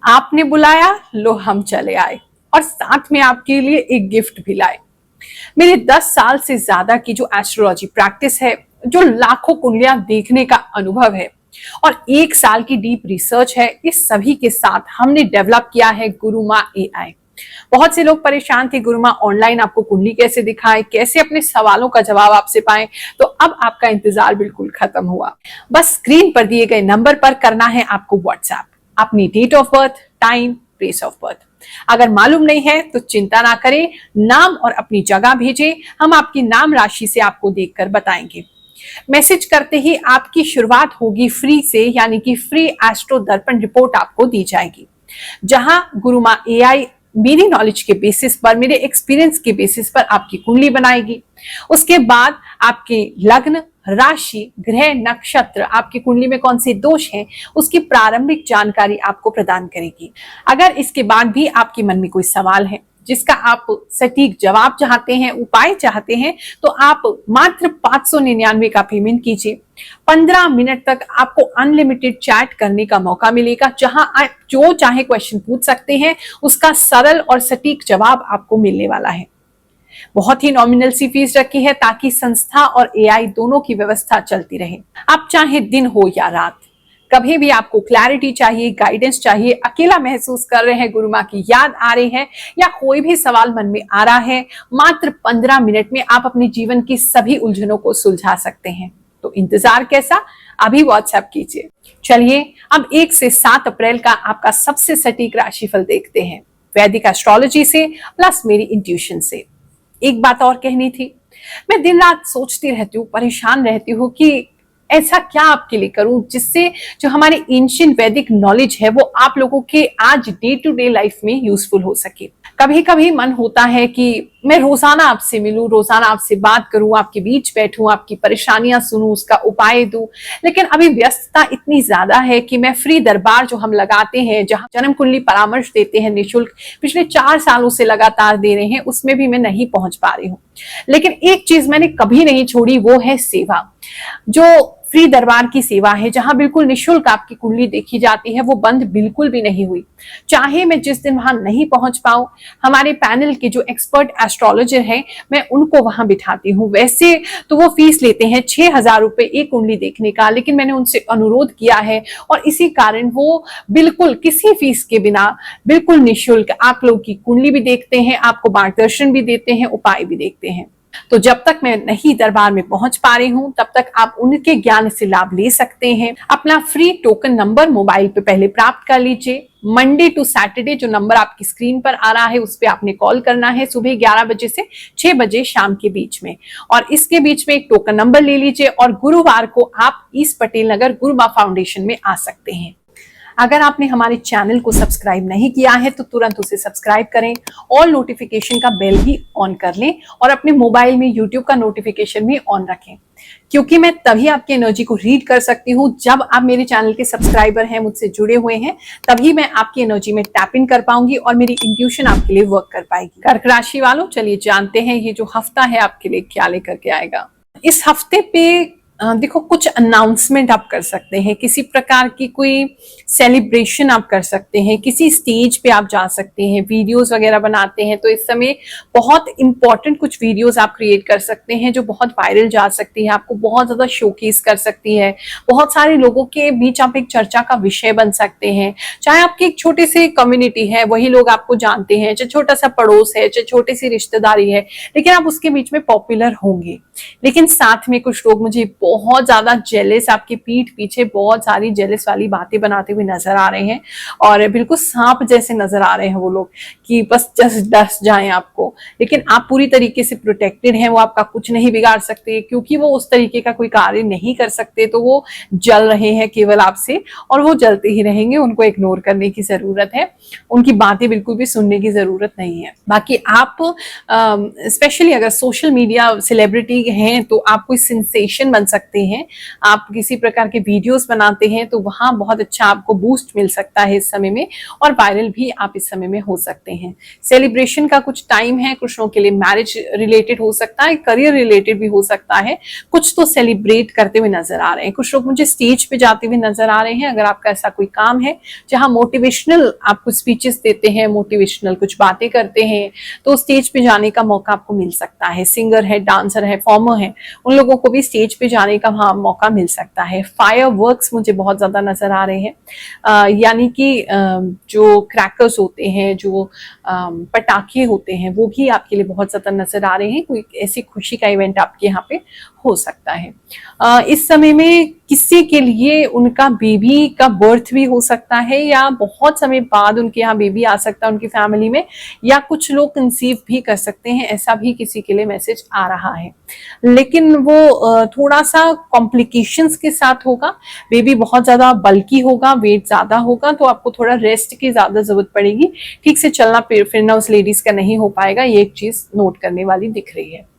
आपने बुलाया, लो हम चले आए और साथ में आपके लिए एक गिफ्ट भी लाए। मेरे 10 साल से ज्यादा की जो एस्ट्रोलॉजी प्रैक्टिस है, जो लाखों कुंडलियां देखने का अनुभव है और 1 साल की डीप रिसर्च है, इस सभी के साथ हमने डेवलप किया है गुरुमा एआई। बहुत से लोग परेशान थे, गुरुमा ऑनलाइन आपको कुंडली कैसे दिखाए, कैसे अपने सवालों का जवाब आपसे पाए। तो अब आपका इंतजार बिल्कुल खत्म हुआ। बस स्क्रीन पर दिए गए नंबर पर करना है आपको व्हाट्सएप अपनी date of birth, time, place of birth. अगर मालूम नहीं है तो चिंता ना करें, नाम और अपनी जगह भेजें, हम आपकी नाम राशि से आपको देखकर बताएंगे। मैसेज करते ही आपकी शुरुआत होगी फ्री से, यानी कि फ्री एस्ट्रो दर्पण रिपोर्ट आपको दी जाएगी, जहां गुरुमा एआई मेरी नॉलेज के बेसिस पर, मेरे एक्सपीरियंस के बेसिस पर आपकी कुंडली बनाएगी। उसके बाद आपके लग्न, राशि, ग्रह, नक्षत्र, आपकी कुंडली में कौन से दोष हैं, उसकी प्रारंभिक जानकारी आपको प्रदान करेगी। अगर इसके बाद भी आपके मन में कोई सवाल है जिसका आप सटीक जवाब चाहते हैं, उपाय चाहते हैं, तो आप मात्र 599 का पेमेंट कीजिए। 15 मिनट तक आपको अनलिमिटेड चैट करने का मौका मिलेगा, जहां आप जो चाहे क्वेश्चन पूछ सकते हैं, उसका सरल और सटीक जवाब आपको मिलने वाला है। बहुत ही नॉमिनल सी फीस रखी है ताकि संस्था और एआई दोनों की व्यवस्था चलती रहे। आप चाहे दिन हो या रात, कभी भी आपको क्लैरिटी चाहिए, गाइडेंस चाहिए, अकेला महसूस कर रहे हैं, गुरुमा की याद आ रही है या कोई भी सवाल मन में आ रहा है, मात्र 15 मिनट में आप अपने जीवन की सभी उलझनों को सुलझा सकते हैं। तो इंतजार कैसा, अभी व्हाट्सएप कीजिए। चलिए अब 1 से 7 अप्रैल का आपका सबसे सटीक राशिफल देखते हैं, वैदिक एस्ट्रोलॉजी से प्लस मेरी इंट्यूशन से। एक बात और कहनी थी, मैं दिन रात सोचती रहती हूँ, परेशान रहती हूँ कि ऐसा क्या आपके लिए करूं जिससे जो हमारे एंशिएंट वैदिक नॉलेज है वो आप लोगों के आज डे टू डे लाइफ में यूजफुल हो सके। कभी कभी मन होता है कि मैं रोजाना आपसे मिलूं, रोजाना आपसे बात करूं, आपके बीच बैठूं, आपकी परेशानियां सुनूं, उसका उपाय दूं, लेकिन अभी व्यस्तता इतनी ज्यादा है कि मैं फ्री दरबार जो हम लगाते हैं, जहां जन्म कुंडली परामर्श देते हैं निःशुल्क, पिछले 4 सालों से लगातार दे रहे हैं, उसमें भी मैं नहीं पहुंच पा रही हूँ। लेकिन एक चीज मैंने कभी नहीं छोड़ी, वो है सेवा। जो फ्री दरबार की सेवा है, जहां बिल्कुल निःशुल्क आपकी कुंडली देखी जाती है, वो बंद बिल्कुल भी नहीं हुई। चाहे मैं जिस दिन वहां नहीं पहुंच पाऊं, हमारे पैनल के जो एक्सपर्ट एस्ट्रोलॉजर हैं, मैं उनको वहां बिठाती हूं। वैसे तो वो फीस लेते हैं 6,000 रुपए एक कुंडली देखने का, लेकिन मैंने उनसे अनुरोध किया है और इसी कारण वो बिल्कुल किसी फीस के बिना बिल्कुल निःशुल्क आप लोग की कुंडली भी देखते हैं, आपको मार्गदर्शन भी देते हैं, उपाय भी देखते हैं। तो जब तक मैं नहीं दरबार में पहुंच पा रही हूं, तब तक आप उनके ज्ञान से लाभ ले सकते हैं। अपना फ्री टोकन नंबर मोबाइल पे पहले प्राप्त कर लीजिए। मंडे टू सैटरडे जो नंबर आपकी स्क्रीन पर आ रहा है उस पे आपने कॉल करना है, सुबह 11 बजे से 6 बजे शाम के बीच में, और इसके बीच में एक टोकन नंबर ले लीजिए और गुरुवार को आप ईस्ट पटेल नगर गुरुमा फाउंडेशन में आ सकते हैं। अगर आपने हमारे चैनल को सब्सक्राइब नहीं किया है तो तुरंत उसे सब्सक्राइब करें, ऑल नोटिफिकेशन का बेल भी ऑन कर लें और अपने मोबाइल में यूट्यूब का नोटिफिकेशन भी ऑन रखें, क्योंकि मैं तभी आपकी एनर्जी को रीड कर सकती हूँ जब आप मेरे चैनल के सब्सक्राइबर हैं, मुझसे जुड़े हुए हैं, तभी मैं आपकी एनर्जी में टैप इन कर पाऊंगी और मेरी इंट्यूशन आपके लिए वर्क कर पाएगी। कर्क राशि वालों, चलिए जानते हैं ये जो हफ्ता है आपके लिए क्या लेकर के आएगा। इस हफ्ते पे देखो, कुछ अनाउंसमेंट आप कर सकते हैं, किसी प्रकार की कोई सेलिब्रेशन आप कर सकते हैं, किसी स्टेज पे आप जा सकते हैं, वीडियोस वगैरह बनाते हैं तो इस समय बहुत इंपॉर्टेंट कुछ वीडियोस आप क्रिएट कर सकते हैं जो बहुत वायरल जा सकती है, आपको बहुत ज्यादा शोकेस कर सकती है, बहुत सारे लोगों के बीच आप एक चर्चा का विषय बन सकते हैं। चाहे आपकी एक छोटी सी कम्युनिटी है, वही लोग आपको जानते हैं, चाहे छोटा सा पड़ोस है, चाहे छोटी सी रिश्तेदारी है, लेकिन आप उसके बीच में पॉपुलर होंगे। लेकिन साथ में कुछ लोग मुझे बहुत ज्यादा जेलस, आपके पीठ पीछे बहुत सारी जेलस वाली बातें बनाते हुए नजर आ रहे हैं और बिल्कुल सांप जैसे नजर आ रहे हैं वो लोग कि बस जस्ट डस जाएं आपको। लेकिन आप पूरी तरीके से प्रोटेक्टेड हैं, वो आपका कुछ नहीं बिगाड़ सकते, क्योंकि वो उस तरीके का कोई कार्य नहीं कर सकते। तो वो जल रहे हैं केवल आपसे और वो जलते ही रहेंगे, उनको इग्नोर करने की जरूरत है, उनकी बातें बिल्कुल भी सुनने की जरूरत नहीं है। बाकी आप स्पेशली अगर सोशल मीडिया सेलिब्रिटी हैं तो आप कोई सेंसेशन बन सकते सकते हैं, आप किसी प्रकार के वीडियोस बनाते हैं तो वहां बहुत अच्छा आपको बूस्ट मिल सकता है इस समय में, और वायरल भी आप इस समय में हो सकते हैं। सेलिब्रेशन का कुछ टाइम है कुछ लोगों के लिए, मैरिज रिलेटेड हो सकता है, करियर रिलेटेड भी हो सकता है। कुछ तो सेलिब्रेट करते हुए नजर आ रहे हैं, कुछ लोग मुझे स्टेज पे जाते हुए नजर आ रहे हैं। अगर आपका ऐसा कोई काम है जहां मोटिवेशनल आपको स्पीचेस देते हैं, मोटिवेशनल कुछ बातें करते हैं, तो स्टेज पे जाने का मौका आपको मिल सकता है। सिंगर है, डांसर है, फॉर्मर है, उन लोगों को भी स्टेज पे जाने का वहां मौका मिल सकता है। फायरवर्क्स मुझे बहुत ज्यादा नजर आ रहे हैं, यानी कि जो क्रैकर्स होते हैं, जो पटाखे होते हैं, वो भी आपके लिए बहुत ज्यादा नजर आ रहे हैं। कोई ऐसी खुशी का इवेंट आपके यहाँ पे हो सकता है। इस समय में किसी के लिए उनका बेबी का बर्थ भी हो सकता है, या बहुत समय बाद उनके यहाँ बेबी आ सकता है उनकी फैमिली में, या कुछ लोग कंसीव भी कर सकते हैं, ऐसा भी किसी के लिए मैसेज आ रहा है। लेकिन वो थोड़ा सा कॉम्प्लिकेशंस के साथ होगा, बेबी बहुत ज्यादा बल्कि होगा, वेट ज्यादा होगा, तो आपको थोड़ा रेस्ट की ज्यादा जरूरत पड़ेगी। ठीक से चलना फिरना उस लेडीज का नहीं हो पाएगा, ये एक चीज नोट करने वाली दिख रही है।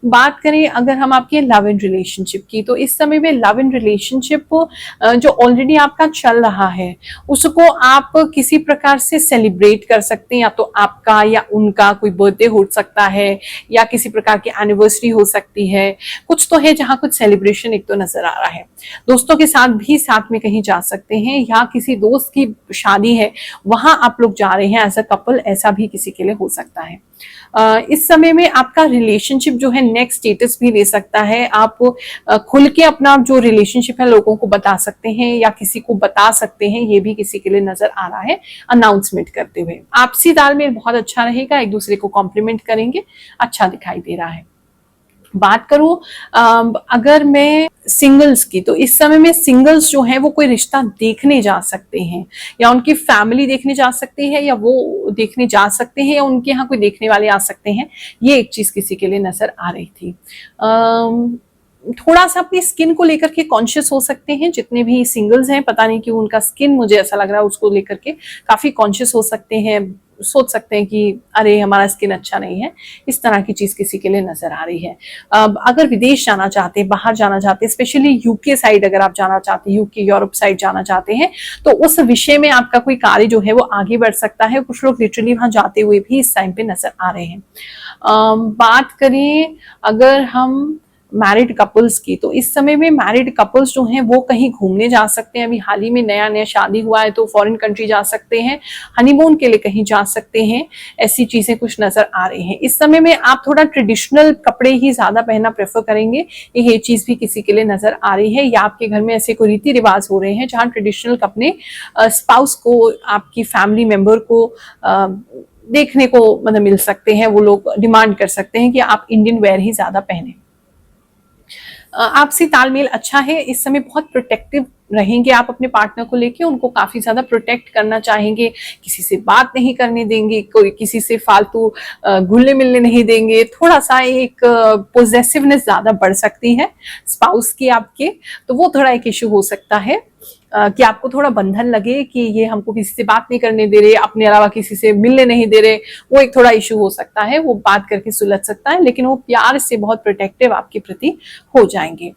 बात करें अगर हम आपके लव इन रिलेशनशिप की, तो इस समय में लव इन रिलेशनशिप जो ऑलरेडी आपका चल रहा है उसको आप किसी प्रकार से सेलिब्रेट कर सकते हैं, या तो आपका या उनका कोई बर्थडे हो सकता है, या किसी प्रकार की एनिवर्सरी हो सकती है। कुछ तो है जहां कुछ सेलिब्रेशन एक तो नजर आ रहा है। दोस्तों के साथ भी साथ में कहीं जा सकते हैं, या किसी दोस्त की शादी है वहां आप लोग जा रहे हैं एज अ कपल, ऐसा भी किसी के लिए हो सकता है। इस समय में आपका रिलेशनशिप जो है नेक्स्ट स्टेटस भी ले सकता है। आप खुल के अपना जो रिलेशनशिप है लोगों को बता सकते हैं, या किसी को बता सकते हैं, ये भी किसी के लिए नजर आ रहा है अनाउंसमेंट करते हुए। आपसी तालमेल बहुत अच्छा रहेगा, एक दूसरे को कॉम्प्लीमेंट करेंगे, अच्छा दिखाई दे रहा है। बात करूं अगर मैं सिंगल्स की, तो इस समय में सिंगल्स जो हैं वो कोई रिश्ता देखने जा सकते हैं, या उनकी फैमिली देखने जा सकती है, या वो देखने जा सकते हैं, या उनके यहाँ कोई देखने वाले आ सकते हैं। ये एक चीज किसी के लिए नजर आ रही थी। थोड़ा सा अपनी स्किन को लेकर के कॉन्शियस हो सकते हैं जितने भी सिंगल्स हैं, पता नहीं क्यों उनका स्किन मुझे ऐसा लग रहा है उसको लेकर के काफी कॉन्शियस हो सकते हैं, सोच सकते हैं कि अरे हमारा स्किन अच्छा नहीं है, इस तरह की चीज किसी के लिए नजर आ रही है। अगर विदेश जाना चाहते हैं, बाहर जाना चाहते हैं, स्पेशली यूके साइड अगर आप जाना चाहते हैं, यूके यूरोप साइड जाना चाहते हैं, तो उस विषय में आपका कोई कार्य जो है वो आगे बढ़ सकता है। कुछ लोग लिटरली वहां जाते हुए भी इस टाइम पे नजर आ रहे हैं। बात करें अगर हम मैरिड कपल्स की, तो इस समय में मैरिड कपल्स जो हैं वो कहीं घूमने जा सकते हैं। अभी हाल ही में नया नया शादी हुआ है तो फॉरेन कंट्री जा सकते हैं, हनीमून के लिए कहीं जा सकते हैं, ऐसी चीजें कुछ नजर आ रही हैं। इस समय में आप थोड़ा ट्रेडिशनल कपड़े ही ज्यादा पहनना प्रेफर करेंगे, ये चीज भी किसी के लिए नजर आ रही है। या आपके घर में ऐसे कोई रीति रिवाज हो रहे हैं जहां ट्रेडिशनल कपड़े स्पाउस को, आपकी फैमिली मेंबर को देखने को मतलब मिल सकते हैं, वो लोग डिमांड कर सकते हैं कि आप इंडियन वेयर ही ज्यादा पहने। आपसी तालमेल अच्छा है, इस समय बहुत प्रोटेक्टिव रहेंगे आप अपने पार्टनर को लेके, उनको काफी ज्यादा प्रोटेक्ट करना चाहेंगे, किसी से बात नहीं करने देंगे, कोई किसी से फालतू घुलने मिलने नहीं देंगे। थोड़ा सा एक पोजेसिवनेस ज्यादा बढ़ सकती है स्पाउस की आपके, तो वो थोड़ा एक इश्यू हो सकता है कि आपको थोड़ा बंधन लगे कि ये हमको किसी से बात नहीं करने दे रहे, अपने अलावा किसी से मिलने नहीं दे रहे, वो एक थोड़ा इश्यू हो सकता है, वो बात करके सुलझ सकता है, लेकिन वो प्यार से बहुत प्रोटेक्टिव आपके प्रति हो जाएंगे।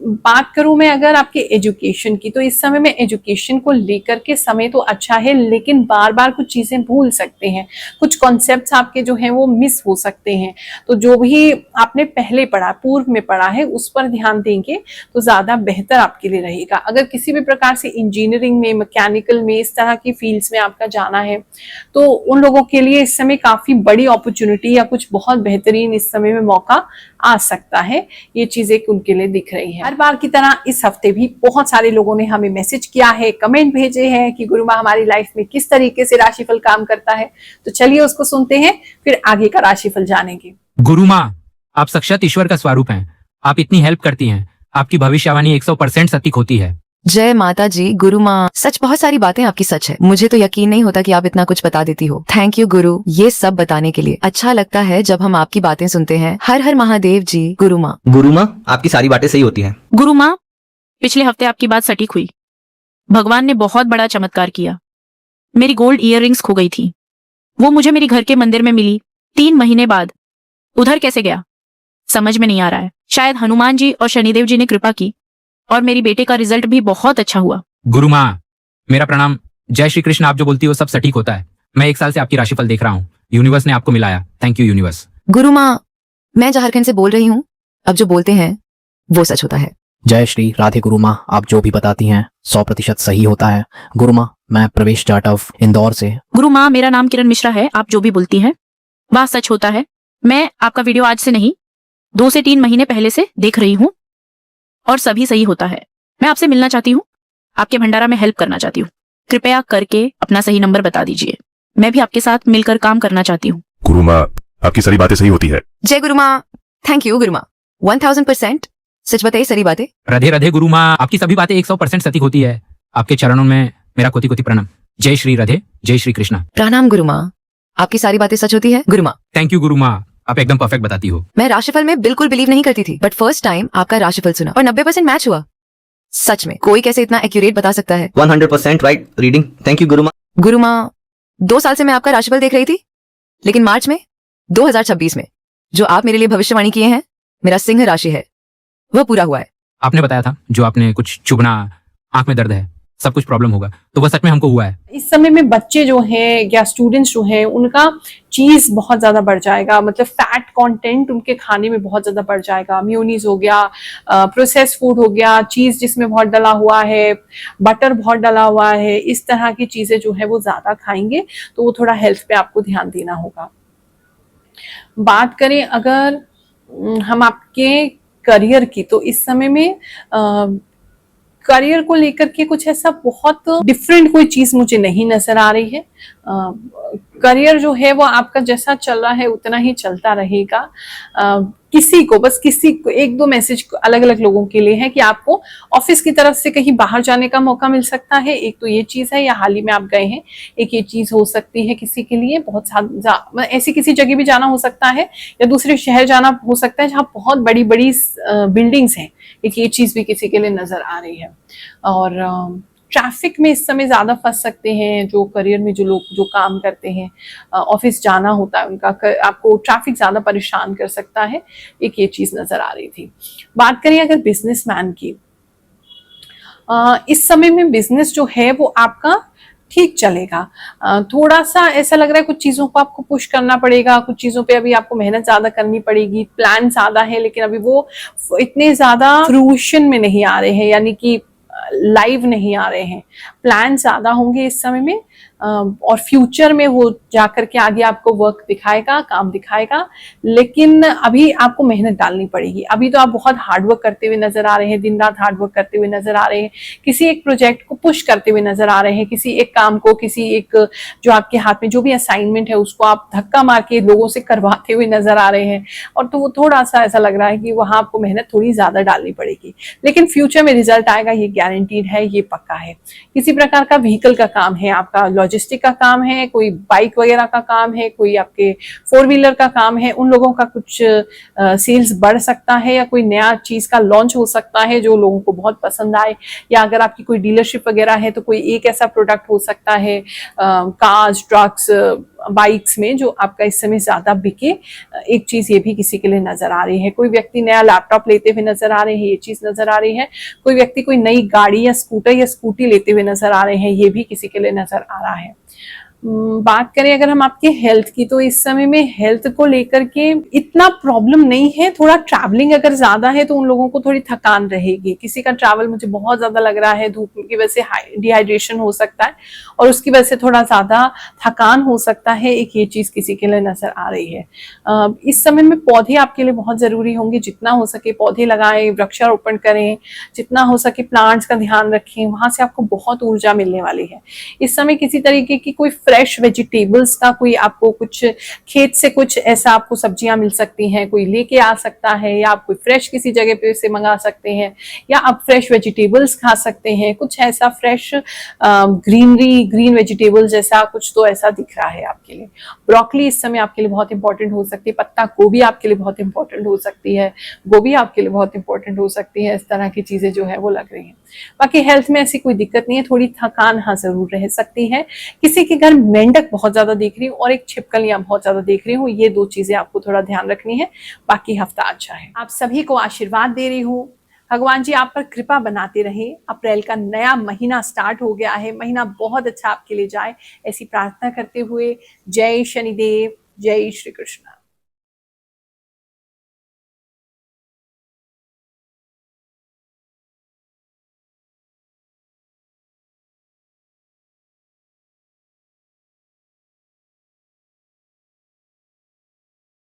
बात करूं मैं अगर आपके एजुकेशन की, तो इस समय में एजुकेशन को लेकर के समय तो अच्छा है, लेकिन बार बार कुछ चीजें भूल सकते हैं, कुछ कॉन्सेप्ट्स आपके जो हैं वो मिस हो सकते हैं। तो जो भी आपने पहले पढ़ा, पूर्व में पढ़ा है, उस पर ध्यान देंगे तो ज्यादा बेहतर आपके लिए रहेगा। अगर किसी भी प्रकार से इंजीनियरिंग में, मैकेनिकल में, इस तरह की फील्ड्स में आपका जाना है, तो उन लोगों के लिए इस समय काफी बड़ी अपॉर्चुनिटी या कुछ बहुत बेहतरीन इस समय में मौका आ सकता है। ये चीजें उनके लिए दिख रही है। हर बार की तरह इस हफ्ते भी बहुत सारे लोगों ने हमें मैसेज किया है, कमेंट भेजे हैं कि गुरु माँ हमारी लाइफ में किस तरीके से राशिफल काम करता है। तो चलिए उसको सुनते हैं, फिर आगे का राशिफल जानेंगे। गुरु माँ, आप साक्षात ईश्वर का स्वरूप हैं। आप इतनी हेल्प करती हैं, आपकी भविष्यवाणी 100% सटीक होती है। जय माता जी। गुरु माँ, सच बहुत सारी बातें आपकी सच है, मुझे तो यकीन नहीं होता कि आप इतना कुछ बता देती हो। थैंक यू गुरु, ये सब बताने के लिए। अच्छा लगता है जब हम आपकी बातें सुनते हैं। हर हर महादेव जी। गुरु माँ। गुरु माँ, आपकी सारी बातें सही होती हैं। गुरु माँ, पिछले हफ्ते आपकी बात सटीक हुई। भगवान ने बहुत बड़ा चमत्कार किया। मेरी गोल्ड इयररिंग्स खो गई थी, वो मुझे मेरी घर के मंदिर में मिली 3 महीने बाद। उधर कैसे गया? समझ में नहीं आ रहा है। शायद हनुमान जी और शनिदेव जी ने कृपा की और मेरी बेटे का रिजल्ट भी बहुत अच्छा हुआ। गुरु माँ, मेरा प्रणाम। जय श्री कृष्ण। आप जो बोलती हो सब सटीक होता है। मैं 1 साल से आपकी राशिफल देख रहा हूँ। यूनिवर्स ने आपको मिलाया। Thank you universe. गुरु माँ, मैं झारखंड से बोल रही हूँ। अब जो बोलते हैं वो सच होता है। जय श्री राधे गुरु माँ, आप जो भी बताती हैं 100% सही होता है। गुरु माँ, मैं प्रवेश जाटव इंदौर से। गुरु माँ, मेरा नाम किरण मिश्रा है। आप जो भी बोलती हैं वह सच होता है। मैं आपका वीडियो आज से नहीं 2 से 3 महीने पहले से देख रही हूँ और सभी सही होता है। मैं आपसे मिलना चाहती हूँ, आपके भंडारा में हेल्प करना चाहती हूँ। कृपया करके अपना सही नंबर बता दीजिए। मैं भी आपके साथ मिलकर काम करना चाहती हूँ। गुरु माँ, आपकी सारी बातें सही होती है। जय गुरु माँ। थैंक यू गुरु माँ। 1000% सच बताइए सारी बातें। राधे राधे गुरु माँ, आपकी सभी बातें 100% सटीक होती है। आपके चरणों में मेरा कोटि कोटि प्रणाम। जय श्री राधे, जय श्री कृष्णा। प्रणाम गुरु माँ, आपकी सारी बातें सच होती है गुरु माँ। थैंक यू गुरु माँ, आप एकदम परफेक्ट बताती हो। मैं राशिफल में बिल्कुल बिलीव नहीं करती थी, बट फर्स्ट टाइम आपका राशिफल सुना और 90% मैच हुआ। सच में कोई कैसे इतना एक्यूरेट बता सकता है। 100% राइट रीडिंग। थैंक यू गुरु माँ। गुरु माँ, 2 साल से मैं आपका राशिफल देख रही थी, लेकिन मार्च में 2026 में जो आप मेरे लिए भविष्यवाणी किए हैं, मेरा सिंह राशि है, वह पूरा हुआ है। आपने बताया था जो आपने कुछ चुभना, आंख में दर्द है, सब कुछ प्रॉब्लम होगा, तो वह सच में हमको हुआ है। इस समय में बच्चे जो हैं या स्टूडेंट्स जो हैं उनका चीज बहुत ज्यादा बढ़ जाएगा, मतलब फैट कंटेंट उनके खाने में बहुत ज्यादा बढ़ जाएगा। म्यूनीज हो गया, प्रोसेस फूड हो गया, चीज जिसमें बहुत डला हुआ है, बटर बहुत डला हुआ है, इस तरह की चीजें जो है वो ज्यादा खाएंगे, तो वो थोड़ा हेल्थ पे आपको ध्यान देना होगा। बात करें अगर हम आपके करियर की, तो इस समय में करियर को लेकर के कुछ ऐसा बहुत डिफरेंट कोई चीज मुझे नहीं नजर आ रही है। करियर जो है वो आपका जैसा चल रहा है उतना ही चलता रहेगा। किसी को बस किसी को 1-2 मैसेज अलग अलग लोगों के लिए है कि आपको ऑफिस की तरफ से कहीं बाहर जाने का मौका मिल सकता है। एक तो ये चीज है, या हाल ही में आप गए हैं, एक ये चीज हो सकती है किसी के लिए। बहुत ऐसी किसी जगह भी जाना हो सकता है, या दूसरे शहर जाना हो सकता है जहाँ बहुत बड़ी बड़ी बिल्डिंग्स हैं। एक ये चीज भी किसी के लिए नजर आ रही है। और ट्रैफिक में इस समय ज्यादा फंस सकते हैं जो करियर में जो लोग जो काम करते हैं, ऑफिस जाना होता है उनका, आपको ट्रैफिक ज्यादा परेशान कर सकता है। एक ये चीज नजर आ रही थी। बात करें अगर बिजनेसमैन की, इस समय में बिजनेस जो है वो आपका ठीक चलेगा। थोड़ा सा ऐसा लग रहा है कुछ चीजों को आपको पुश करना पड़ेगा, कुछ चीजों पे अभी आपको मेहनत ज्यादा करनी पड़ेगी। प्लान ज्यादा है लेकिन अभी वो इतने ज्यादा फ्रूशन में नहीं आ रहे हैं, यानी कि लाइव नहीं आ रहे हैं। प्लान ज्यादा होंगे इस समय में, और फ्यूचर में वो जाकर के आगे आपको वर्क दिखाएगा, काम दिखाएगा। लेकिन अभी आपको मेहनत डालनी पड़ेगी। अभी तो आप बहुत हार्डवर्क करते हुए नजर आ रहे हैं, दिन रात हार्डवर्क करते हुए नजर आ रहे हैं, किसी एक प्रोजेक्ट को पुश करते हुए नजर आ रहे हैं, किसी एक काम को, किसी एक जो आपके हाथ में जो भी असाइनमेंट है उसको आप धक्का मार के लोगों से करवाते हुए नजर आ रहे हैं। और तो वो थोड़ा सा ऐसा लग रहा है कि वहां आपको मेहनत थोड़ी ज्यादा डालनी पड़ेगी, लेकिन फ्यूचर में रिजल्ट आएगा, ये गारंटीड है, ये पक्का है। किसी प्रकार का व्हीकल का काम है, आपका लॉजिस्टिक का काम है, कोई बाइक वगैरह का काम है, कोई आपके 4 व्हीलर का काम है, उन लोगों का कुछ सेल्स बढ़ सकता है, या कोई नया चीज का लॉन्च हो सकता है जो लोगों को बहुत पसंद आए। या अगर आपकी कोई डीलरशिप वगैरह है तो कोई एक ऐसा प्रोडक्ट हो सकता है कार्स, ट्रक्स, बाइक्स में जो आपका इस समय ज्यादा बिके। एक चीज ये भी किसी के लिए नजर आ रही है। कोई व्यक्ति नया लैपटॉप लेते हुए नजर आ रहे हैं, ये चीज नजर आ रही है। कोई व्यक्ति कोई नई गाड़ी या स्कूटर या स्कूटी लेते हुए नजर आ रहे हैं, ये भी किसी के लिए नजर आ रहा है। बात करें अगर हम आपके हेल्थ की, तो इस समय में हेल्थ को लेकर के इतना प्रॉब्लम नहीं है। थोड़ा ट्रैवलिंग अगर ज्यादा है तो उन लोगों को थोड़ी थकान रहेगी। किसी का ट्रैवल मुझे बहुत ज्यादा लग रहा है, धूप की वजह से डिहाइड्रेशन हो सकता है और उसकी वजह से थोड़ा ज्यादा थकान हो सकता है। एक ये चीज किसी के लिए नजर आ रही है। इस समय में पौधे आपके लिए बहुत जरूरी होंगे। जितना हो सके पौधे लगाएं, वृक्षारोपण करें, जितना हो सके प्लांट्स का ध्यान रखें, वहां से आपको बहुत ऊर्जा मिलने वाली है। इस समय किसी तरीके की कोई फ्रेश वेजिटेबल्स का कोई आपको कुछ खेत से कुछ ऐसा आपको सब्जियां मिल सकती हैं, कोई लेके आ सकता है, या आप कोई फ्रेश किसी जगह पे से मंगा सकते हैं, या आप फ्रेश वेजिटेबल्स खा सकते हैं। कुछ ऐसा फ्रेश ग्रीन वेजिटेबल्स जैसा कुछ तो ऐसा दिख रहा है आपके लिए। ब्रोकली इस समय आपके लिए बहुत इंपॉर्टेंट हो सकती है। पत्ता गोभी आपके लिए बहुत इंपॉर्टेंट हो सकती है। गोभी आपके लिए बहुत इंपॉर्टेंट हो सकती है। इस तरह की चीजें जो है वो लग रही हैं। बाकी हेल्थ में ऐसी कोई दिक्कत नहीं है। थोड़ी थकान हाँ जरूर रह सकती है। किसी के घर मेंढक बहुत ज्यादा देख रही हूँ और एक छिपकलियां बहुत ज्यादा देख रही हूँ। ये 2 चीजें आपको थोड़ा ध्यान रखनी है, बाकी हफ्ता अच्छा है। आप सभी को आशीर्वाद दे रही हूँ, भगवान जी आप पर कृपा बनाते रहे। अप्रैल का नया महीना स्टार्ट हो गया है, महीना बहुत अच्छा आपके लिए जाए, ऐसी प्रार्थना करते हुए जय शनिदेव, जय श्री कृष्ण।